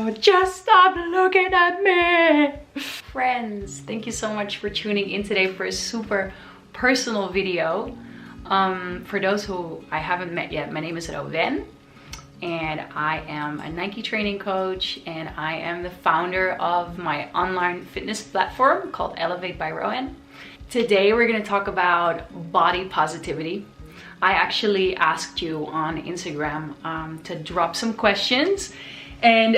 Oh, just stop looking at me. Friends, thank you so much for tuning in today for a super personal video. For those who I haven't met yet, my name is Rowen and I am a Nike training coach, and I am the founder of my online fitness platform called Elevate by Rowen. Today we're going to talk about body positivity. I actually asked you on Instagram to drop some questions, and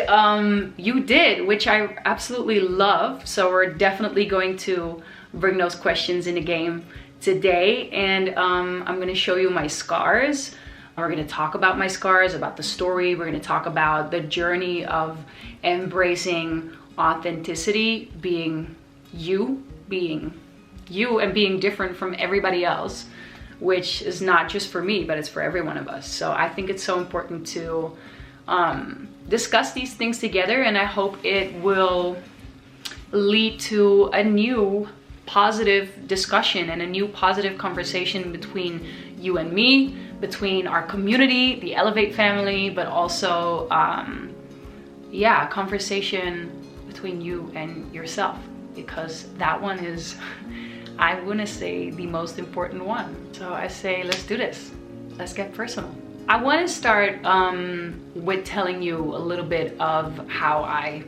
you did, which I absolutely love. So we're definitely going to bring those questions in the game today, and I'm going to show you my scars. We're going to talk about my scars, about the story. We're going to talk about the journey of embracing authenticity, being you and being different from everybody else, which is not just for me, but it's for every one of us. So I think it's so important to discuss these things together, and I hope it will lead to a new positive discussion and a new positive conversation between you and me, between our community, the Elevate family, but also yeah, conversation between you and yourself, because that one is, I want to say, the most important one. So I say, let's do this. Let's get personal. I want to start with telling you a little bit of how I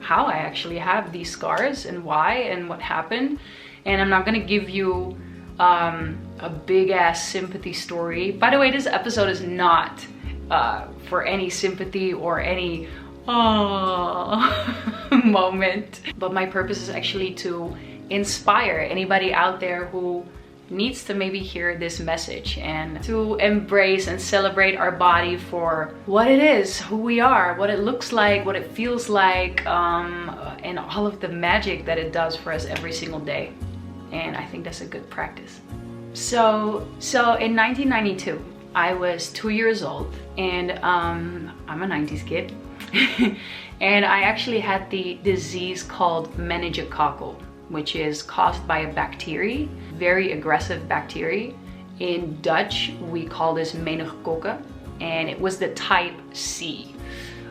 actually have these scars and why and what happened. And I'm not going to give you a big ass sympathy story. By the way, this episode is not for any sympathy or any moment, but my purpose is actually to inspire anybody out there who needs to maybe hear this message, and to embrace and celebrate our body for what it is, who we are, what it looks like, what it feels like, and all of the magic that it does for us every single day. And I think that's a good practice. So in 1992, I was 2 years old, and I'm a 90s kid. And I actually had the disease called meningococcal, which is caused by a bacteria, very aggressive bacteria. In Dutch, we call this meningokokken, and it was the type C.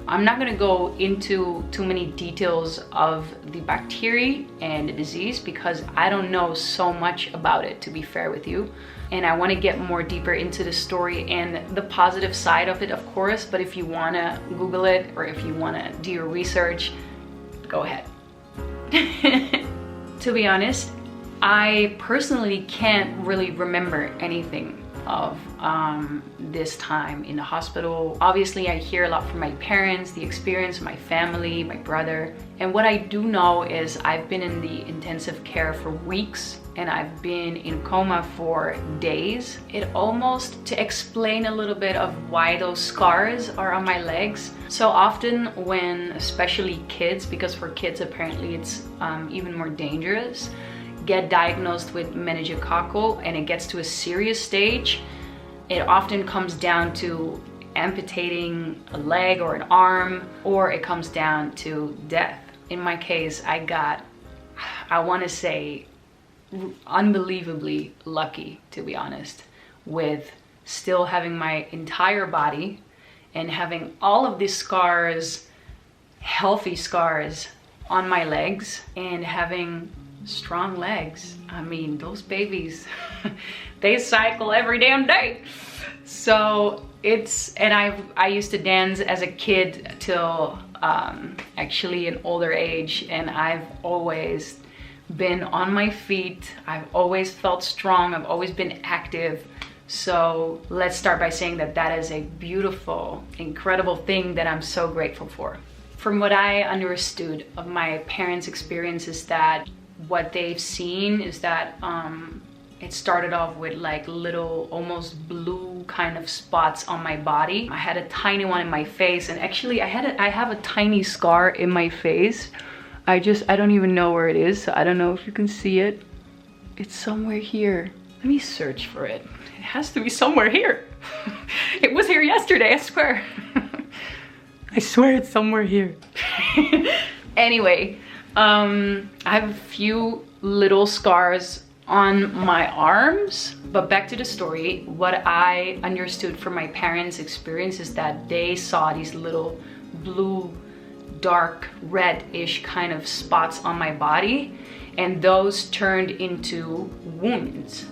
I'm not gonna go into too many details of the bacteria and the disease because I don't know so much about it, to be fair with you. And I wanna get more deeper into the story and the positive side of it, of course, but if you wanna Google it or if you wanna do your research, go ahead. To be honest, I personally can't really remember anything of this time in the hospital. Obviously, I hear a lot from my parents, the experience of my family, my brother. And what I do know is I've been in the intensive care for weeks, and I've been in coma for days. It almost, to explain a little bit of why those scars are on my legs. So often when, especially kids, because for kids apparently it's even more dangerous, get diagnosed with meningococcal and it gets to a serious stage, it often comes down to amputating a leg or an arm, or it comes down to death. In my case, I got, I want to say, unbelievably lucky, to be honest, with still having my entire body and having all of these scars, healthy scars on my legs, and having strong legs. I mean, those babies, they cycle every damn day. So it's, and I used to dance as a kid till actually an older age, and I've always been on my feet. I've always felt strong. I've always been active. So let's start by saying that that is a beautiful, incredible thing that I'm so grateful for. From what I understood of my parents' experience is that what they've seen is that it started off with like little almost blue kind of spots on my body. I had a tiny one in my face, and actually I have a tiny scar in my face. I don't even know where it is, so I don't know if you can see it. It's somewhere here. Let me search for it. It has to be somewhere here. It was here yesterday, I swear. I swear it's somewhere here. Anyway, I have a few little scars on my arms, but back to the story. What I understood from my parents' experience is that they saw these little blue dark reddish kind of spots on my body, and those turned into wounds.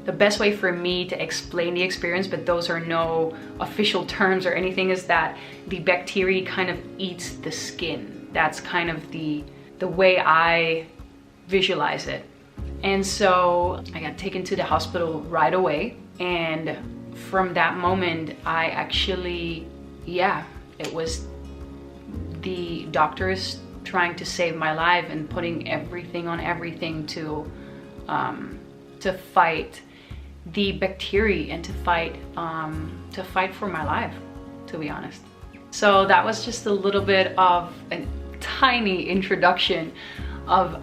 The best way for me to explain the experience, but those are no official terms or anything, is that the bacteria kind of eats the skin. That's kind of the way I visualize it. And so I got taken to the hospital right away. And from that moment, I actually, it was the doctors trying to save my life and putting everything on everything to fight the bacteria and to fight for my life, to be honest. So that was just a little bit of a tiny introduction of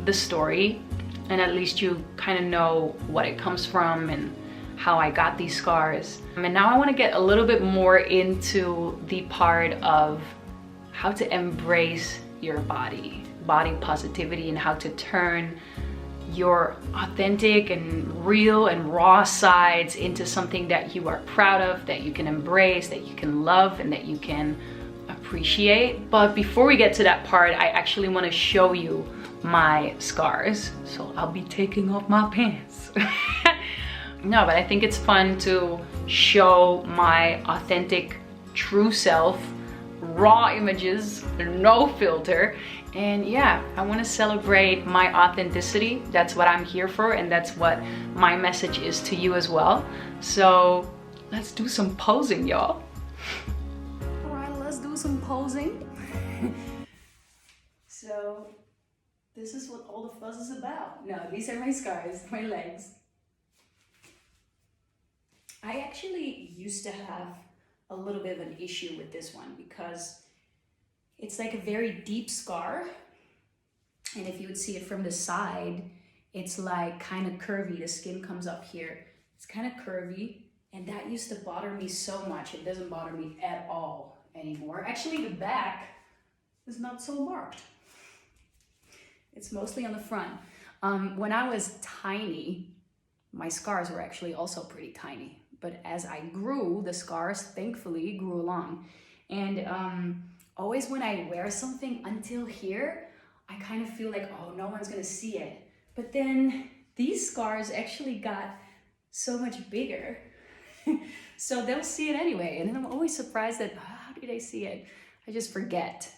the story, and at least you kind of know what it comes from and how I got these scars. And now I want to get a little bit more into the part of how to embrace your body positivity, and how to turn your authentic and real and raw sides into something that you are proud of, that you can embrace, that you can love, and that you can appreciate. But before we get to that part, I actually want to show you my scars. So I'll be taking off my pants. No, but I think it's fun to show my authentic, true self, raw images, no filter. And yeah, I want to celebrate my authenticity. That's what I'm here for, and that's what my message is to you as well. So let's do some posing, y'all. All right, let's do some posing. So this is what all the fuss is about. No, these are my scars, my legs. I actually used to have a little bit of an issue with this one because it's like a very deep scar. And if you would see it from the side, it's like kind of curvy. The skin comes up here. It's kind of curvy. And that used to bother me so much. It doesn't bother me at all anymore. Actually, the back is not so marked. It's mostly on the front. When I was tiny, my scars were actually also pretty tiny. But as I grew, the scars thankfully grew along. And always when I wear something until here, I kind of feel like, oh, no one's gonna see it. But then these scars actually got so much bigger. So they'll see it anyway. And then I'm always surprised that, how do they see it? I just forget.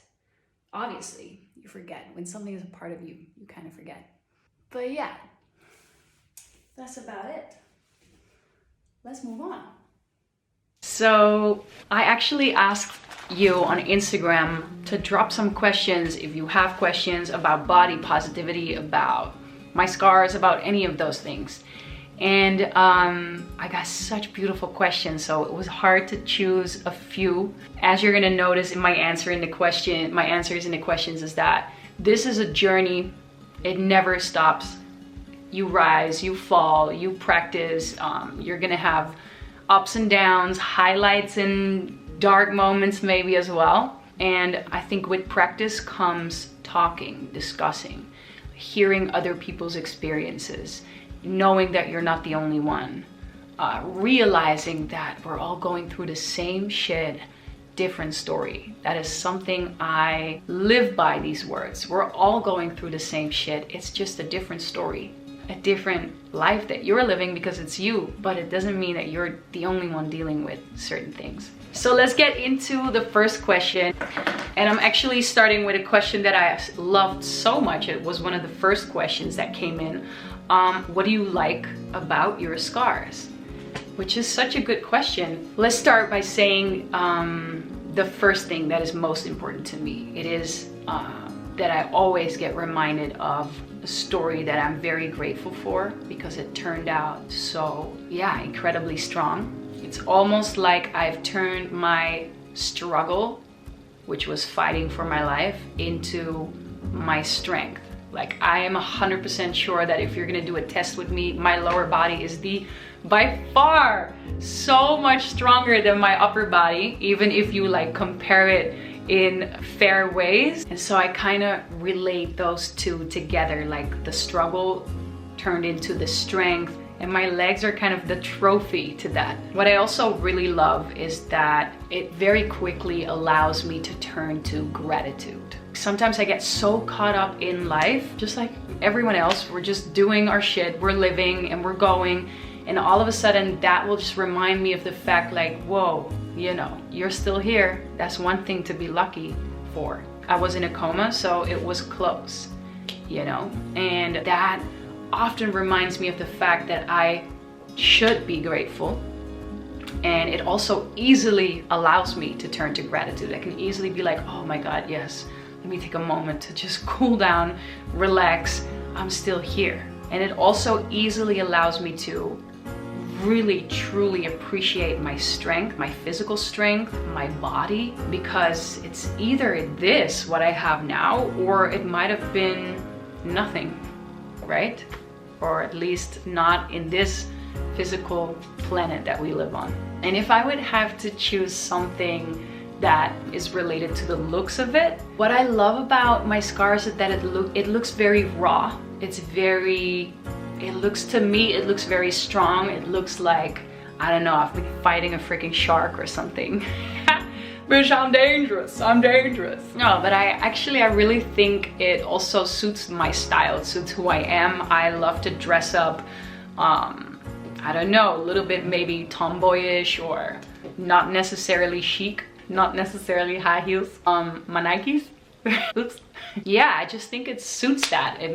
Obviously, you forget. When something is a part of you, you kind of forget. But yeah, that's about it. Let's move on. So I actually asked you on Instagram to drop some questions if you have questions about body positivity, about my scars, about any of those things. And I got such beautiful questions, so it was hard to choose a few. As you're gonna notice in my answers in the questions is that this is a journey. It never stops. You rise, you fall, you practice. You're gonna have ups and downs, highlights and dark moments maybe as well. And I think with practice comes talking, discussing, hearing other people's experiences, knowing that you're not the only one, realizing that we're all going through the same shit, different story. That is something I live by, these words. We're all going through the same shit. It's just a different story, a different life that you're living because it's you, but it doesn't mean that you're the only one dealing with certain things. So let's get into the first question. And I'm actually starting with a question that I loved so much. It was one of the first questions that came in. What do you like about your scars? Which is such a good question. Let's start by saying the first thing that is most important to me. It is that I always get reminded of a story that I'm very grateful for because it turned out so, incredibly strong. It's almost like I've turned my struggle, which was fighting for my life, into my strength. Like, I am 100% sure that if you're gonna do a test with me, my lower body is by far so much stronger than my upper body, even if you like compare it in fair ways. And so I kind of relate those two together, like the struggle turned into the strength And my legs are kind of the trophy to that. What I also really love is that it very quickly allows me to turn to gratitude. Sometimes I get so caught up in life, just like everyone else. We're just doing our shit, we're living and we're going. And all of a sudden that will just remind me of the fact like, whoa, you know, you're still here. That's one thing to be lucky for. I was in a coma, so it was close, you know, and that often reminds me of the fact that I should be grateful. And it also easily allows me to turn to gratitude. I can easily be like, oh my God, yes, let me take a moment to just cool down, relax, I'm still here. And it also easily allows me to really truly appreciate my strength, my physical strength, my body, because it's either this, what I have now, or it might have been nothing, right? Or at least not in this physical planet that we live on. And if I would have to choose something that is related to the looks of it, what I love about my scars is that it looks very raw. It looks to me, it looks very strong. It looks like, I don't know, I've been fighting a freaking shark or something. Bitch, I'm dangerous, I'm dangerous. No, but I really think it also suits my style. It suits who I am. I love to dress up, I don't know, a little bit maybe tomboyish or not necessarily chic, not necessarily high heels. My Nikes. Oops. Yeah, I just think it suits that. It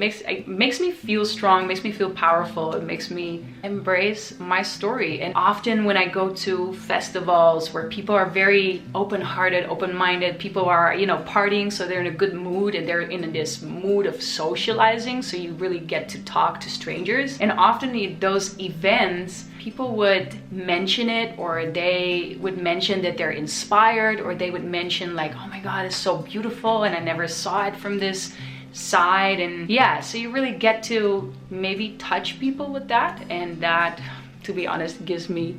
makes me feel strong, makes me feel powerful. It makes me embrace my story. And often when I go to festivals where people are very open-hearted, open-minded, people are, you know, partying, so they're in a good mood and they're in this mood of socializing, so you really get to talk to strangers. And often at those events, people would mention it, or they would mention that they're inspired, or they would mention like, oh my God, it's so beautiful and I never saw it from this side. And yeah, so you really get to maybe touch people with that, and that, to be honest, gives me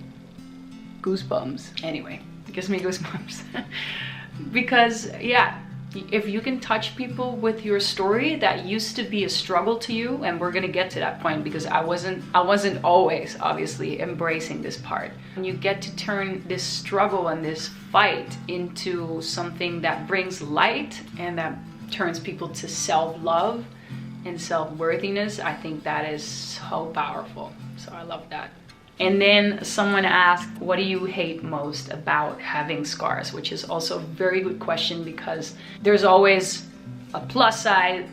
goosebumps. Anyway, it gives me goosebumps. Because yeah, if you can touch people with your story that used to be a struggle to you, and we're gonna get to that point because I wasn't always obviously embracing this part. And you get to turn this struggle and this fight into something that brings light and that turns people to self-love and self-worthiness. I think that is so powerful. So I love that. And then someone asked, what do you hate most about having scars? Which is also a very good question, because there's always a plus side,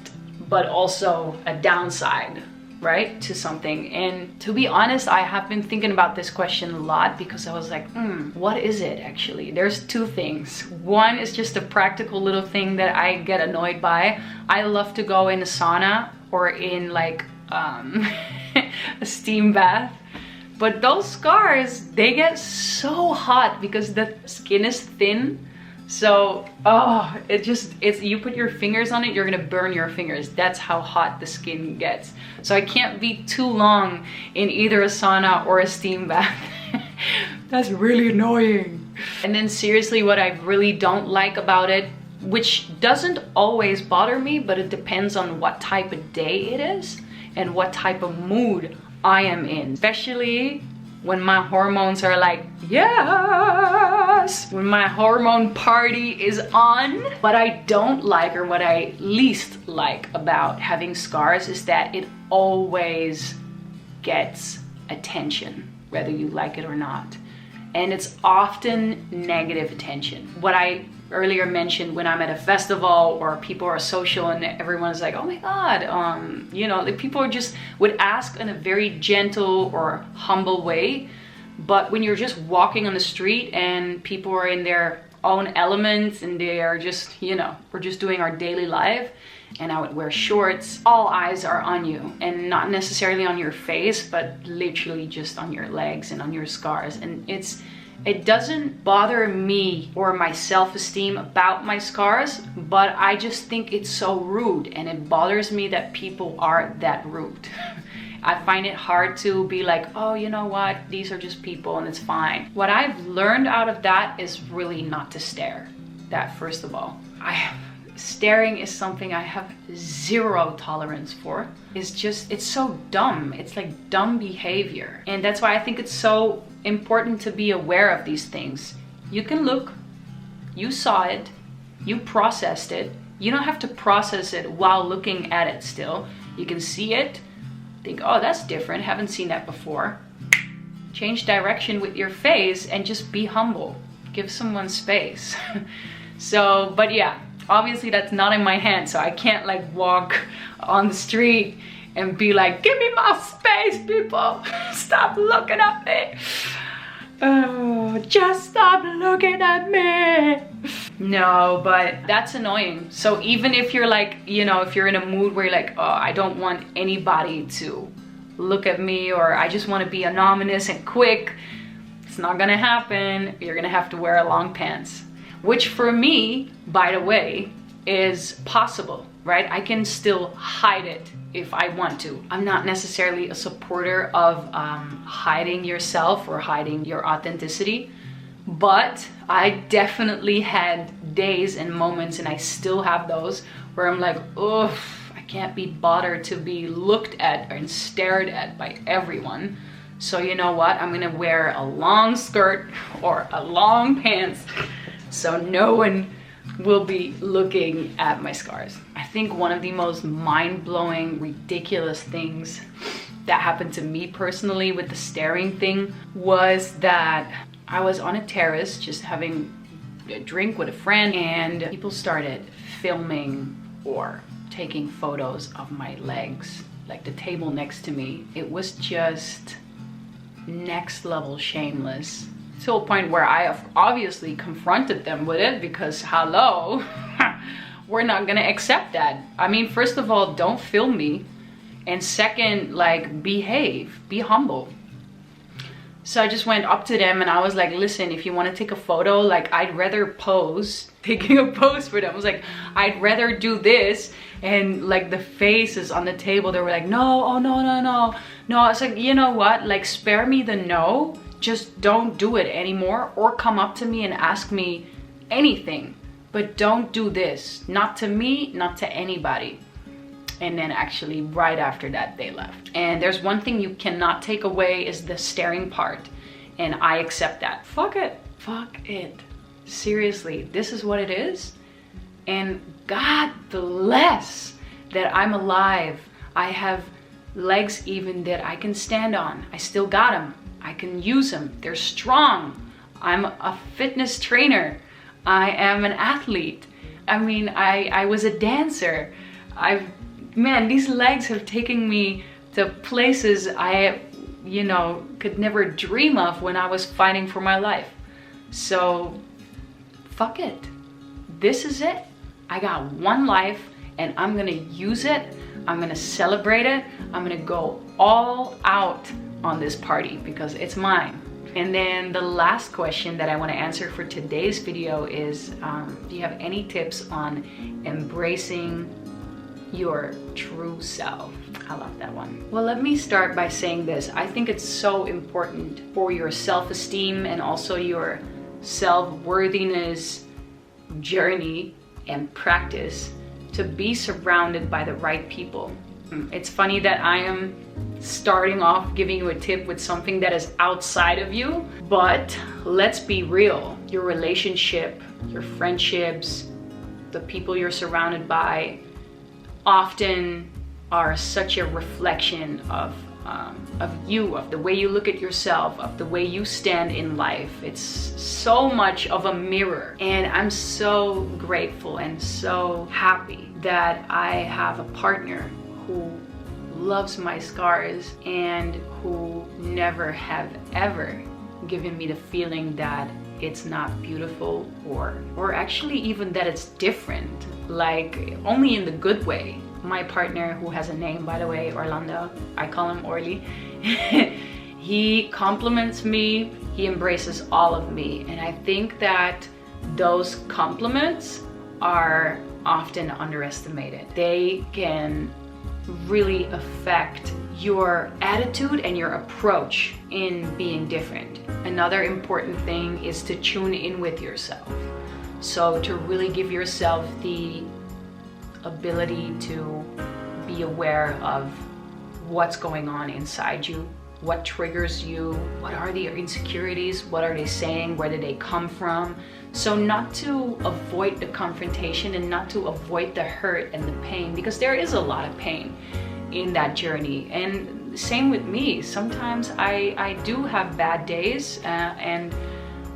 but also a downside, right, to something. And to be honest, I have been thinking about this question a lot, because I was like, what is it actually? There's two things. One is just a practical little thing that I get annoyed by. I love to go in a sauna or in like a steam bath. But those scars, they get so hot because the skin is thin. So, you put your fingers on it, you're gonna burn your fingers. That's how hot the skin gets. So I can't be too long in either a sauna or a steam bath. That's really annoying. And then seriously, what I really don't like about it, which doesn't always bother me, but it depends on what type of day it is and what type of mood I am in, especially when my hormones are like, yes, when my hormone party is on. What I don't like, or what I least like about having scars, is that it always gets attention, whether you like it or not. And it's often negative attention. What I earlier mentioned, when I'm at a festival or people are social and everyone's like, oh my God, you know, like people just would ask in a very gentle or humble way. But when you're just walking on the street and people are in their own elements and they are just, you know, we're just doing our daily life, and I would wear shorts, all eyes are on you, and not necessarily on your face, but literally just on your legs and on your scars. And it doesn't bother me or my self-esteem about my scars, but I just think it's so rude, and it bothers me that people are that rude. I find it hard to be like, oh, you know what, these are just people and it's fine. What I've learned out of that is really not to stare. That, first of all, staring is something I have zero tolerance for. It's so dumb. It's like dumb behavior. And that's why I think it's so important to be aware of these things. You can look, you saw it, you processed it. You don't have to process it while looking at it still. You can see it, think, oh, that's different, haven't seen that before. Change direction with your face and just be humble. Give someone space. So, but yeah, obviously that's not in my hand, so I can't like walk on the street and be like, give me my space, people. Stop looking at me. Oh, just stop looking at me. No, but that's annoying. So even if you're like, you know, if you're in a mood where you're like, oh, I don't want anybody to look at me, or I just want to be anonymous and quick, it's not gonna happen. You're gonna have to wear long pants, which for me, by the way, is possible, right? I can still hide it if I want to. I'm not necessarily a supporter of hiding yourself or hiding your authenticity, but I definitely had days and moments, and I still have those, where I'm like, oh, I can't be bothered to be looked at and stared at by everyone. So you know what? I'm gonna wear a long skirt or a long pants so no one will be looking at my scars. I think one of the most mind-blowing, ridiculous things that happened to me personally with the staring thing was that I was on a terrace just having a drink with a friend, and people started filming or taking photos of my legs, like the table next to me. It was just next level shameless, to a point where I have obviously confronted them with it, because hello, we're not gonna accept that. I mean, first of all, don't film me, and second, like, behave, be humble. So I just went up to them and I was like, listen, if you want to take a photo, like, I'd rather pose, taking a pose for them. I was like, I'd rather do this, and like the faces on the table, they were like, no, oh no, no, no, no. I was like, you know what, like, spare me the no, just don't do it anymore, or come up to me and ask me anything, but don't do this, not to me, not to anybody. And then actually right after that, they left. And there's one thing you cannot take away, is the staring part. And I accept that. Fuck it. Fuck it. Seriously, this is what it is. And God bless that I'm alive. I have legs even that I can stand on. I still got them. I can use them. They're strong. I'm a fitness trainer. I am an athlete. I mean, I was a dancer. Man, these legs have taken me to places I, you know, could never dream of when I was fighting for my life. So, fuck it. This is it. I got one life, and I'm gonna use it. I'm gonna celebrate it. I'm gonna go all out on this party because it's mine. And then the last question that I want to answer for today's video is, do you have any tips on embracing your true self? I love that one. Well, let me start by saying this. I think it's so important for your self-esteem and also your self-worthiness journey and practice to be surrounded by the right people. It's funny that I am starting off giving you a tip with something that is outside of you, but let's be real. Your relationship, your friendships, the people you're surrounded by often are such a reflection of you, of the way you look at yourself, of the way you stand in life. It's so much of a mirror, and I'm so grateful and so happy that I have a partner who loves my scars and who never have ever given me the feeling that it's not beautiful, or actually even that it's different, like only in the good way. My partner, who has a name, by the way, Orlando, I call him Orly, he compliments me, he embraces all of me, and I think that those compliments are often underestimated. They can really affect your attitude and your approach in being different. Another important thing is to tune in with yourself. So to really give yourself the ability to be aware of what's going on inside you, what triggers you, what are the insecurities, what are they saying, where did they come from. So not to avoid the confrontation and not to avoid the hurt and the pain, because there is a lot of pain in that journey. And same with me. Sometimes I do have bad days and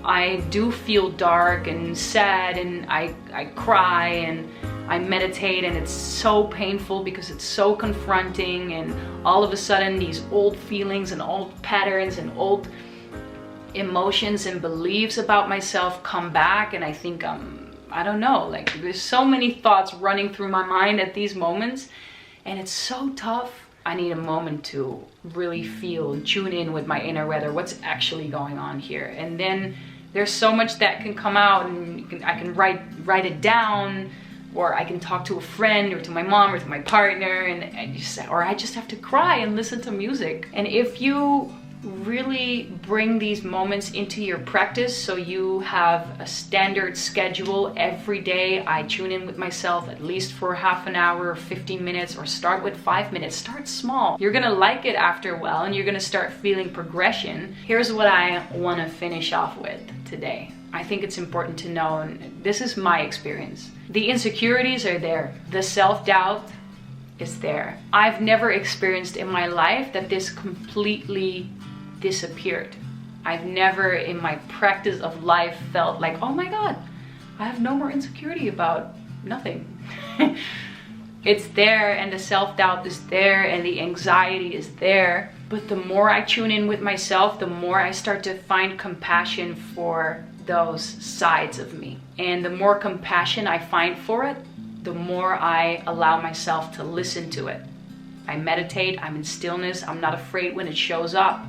I do feel dark and sad, and I cry and I meditate, and it's so painful because it's so confronting, and all of a sudden these old feelings and old patterns and old emotions and beliefs about myself come back, and I think I don't know, like there's so many thoughts running through my mind at these moments, and it's so tough. I need a moment to really feel, tune in with my inner weather, what's actually going on here. And then there's so much that can come out, and I can write it down, or I can talk to a friend or to my mom or to my partner, and I just have to cry and listen to music. And if you really bring these moments into your practice, so you have a standard schedule every day, I tune in with myself at least for half an hour or 15 minutes, or start with 5 minutes. Start small. You're gonna like it after a while, and you're gonna start feeling progression. Here's what I want to finish off with today. I think it's important to know, and this is my experience. The insecurities are there. The self-doubt is there. I've never experienced in my life that this completely disappeared. I've never in my practice of life felt like, oh my God, I have no more insecurity about nothing. It's there, and the self-doubt is there, and the anxiety is there. But the more I tune in with myself, the more I start to find compassion for those sides of me. And the more compassion I find for it, the more I allow myself to listen to it. I meditate, I'm in stillness, I'm not afraid when it shows up.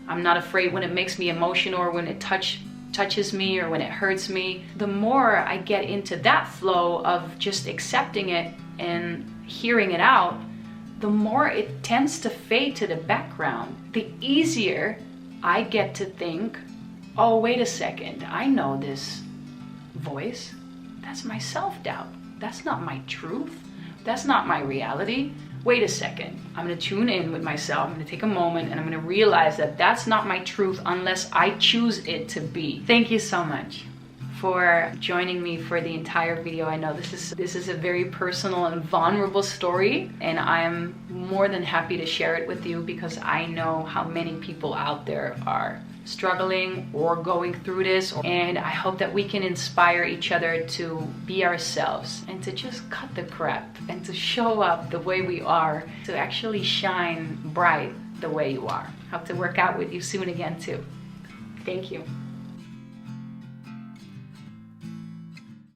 I'm not afraid when it makes me emotional, or when it touches me, or when it hurts me. The more I get into that flow of just accepting it and hearing it out, the more it tends to fade to the background. The easier I get to think, oh, wait a second, I know this voice. That's my self-doubt. That's not my truth. That's not my reality. Wait a second, I'm gonna tune in with myself. I'm gonna take a moment, and I'm gonna realize that that's not my truth unless I choose it to be. Thank you so much for joining me for the entire video. I know this is a very personal and vulnerable story, and I'm more than happy to share it with you, because I know how many people out there are struggling or going through this, and I hope that we can inspire each other to be ourselves and to just cut the crap and to show up the way we are, to actually shine bright the way you are. Hope to work out with you soon again too. Thank you.